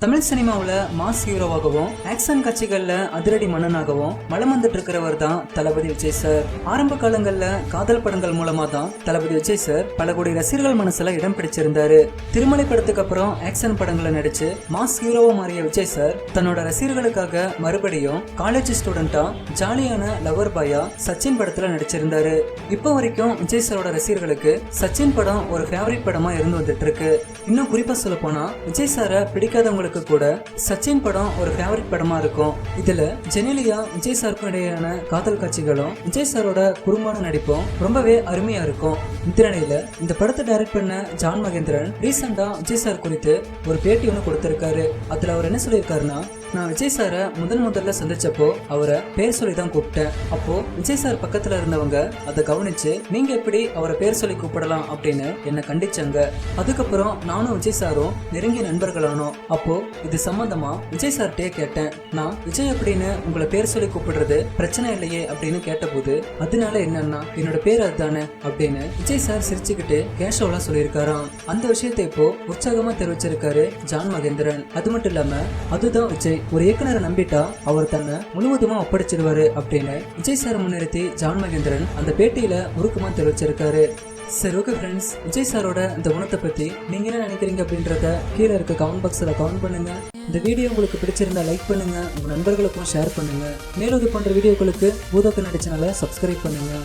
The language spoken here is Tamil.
தமிழ் சினிமாவில் மாஸ் ஹீரோவாகவும் ஆக்ஷன் காட்சிகள்ல அதிரடி மன்னனாகவும் வலம் வந்துட்டு இருக்கிறவர் தான் தளபதி விஜய் சார். ஆரம்ப காலங்கள்ல காதல் படங்கள் மூலமா தான் தளபதி விஜய் சார் பல கோடி ரசிகர்கள் மனசுல இடம் பிடிச்சிருந்தாரு. திருமலை படத்துக்கு அப்புறம் ஆக்ஷன் படங்களை நடிச்சு மாஸ் ஹீரோவா மாறிய விஜய் சார் தன்னோட ரசிகர்களுக்காக மறுபடியும் காலேஜ் ஸ்டூடெண்டா ஜாலியான லவர் பாயா சச்சின் படத்துல நடிச்சிருந்தாரு. இப்போ வரைக்கும் விஜய் சாரோட ரசிகர்களுக்கு சச்சின் படம் ஒரு ஃபேவரட் படமா இருந்து வந்துட்டு இருக்கு. இன்னும் குறிப்பா சொல்ல போனா விஜய் சாரை பிடிக்காதவங்களுக்கு கூட சச்சின் படம் ஒரு ஃபேவரட் படமா இருக்கும். இதுல ஜெனிலியா விஜய் சாருக்கும் இடையான காதல் காட்சிகளும் விஜய் சாரோட குறும்பான நடிப்பும் ரொம்பவே அருமையா இருக்கும். இந்த நிலையில இந்த படத்தை டைரக்ட் பண்ண ஜான் மகேந்திரன் ரீசெண்டா விஜய் சார் குறித்து ஒரு பேட்டி ஒன்று கொடுத்திருக்காரு. அதுல அவர் என்ன சொல்லியிருக்காருன்னா, நான் விஜய் சாரை முதல்ல சந்திச்சப்போ அவரை பேர் சொல்லி தான் கூப்பிட்டேன். அப்போ விஜய் சார் பக்கத்துல இருந்தவங்க அதை கவனிச்சு நீங்க எப்படி அவரை பேர் சொல்லி கூப்பிடலாம் அப்படின்னு என்ன கண்டிச்சாங்க. அதுக்கப்புறம் நானும் விஜய் சாரும் நெருங்கிய நண்பர்களானோம். அப்போ இது சம்பந்தமா விஜய் சார்ட்டே கேட்டேன். நான் விஜய் அப்படின்னு உங்களை பேர் சொல்லி கூப்பிடுறது பிரச்சனை இல்லையே அப்படின்னு கேட்டபோது அதனால என்னன்னா என்னோட பேர் அதுதானே அப்படின்னு விஜய் சார் சிரிச்சுக்கிட்டு கேஷுவலா சொல்லியிருக்காராம். அந்த விஷயத்தை இப்போ உற்சாகமா தெரிவிச்சிருக்காரு ஜான் மகேந்திரன். அது மட்டும் இல்லாம அதுதான் விஜய் ஒரு இயக்குனரை நம்பிட்டா அவர் தன்னை முழுவதுமா ஒப்படைச்சிருவாரு அப்படின்னு விஜய் சார் முன்னிறுத்தி ஜான் மகேந்திரன் அந்த பேட்டியில உருக்கமா தெரிவிச்சிருக்காரு. சரி, ஓகே ஃப்ரெண்ட்ஸ், விஜய் சாரோட இந்த குணத்தை பத்தி நீங்க என்ன நினைக்கிறீங்க அப்படின்றத கீழே இருக்க கமெண்ட் பாக்ஸ்ல கமெண்ட் பண்ணுங்க. இந்த வீடியோ உங்களுக்கு பிடிச்சிருந்தா லைக் பண்ணுங்க, உங்க நண்பர்களுக்கும் ஷேர் பண்ணுங்க. மேலும் இது போன்ற வீடியோக்களுக்கு பூதோக்கு நடிச்சனால சப்ஸ்கிரைப் பண்ணுங்க.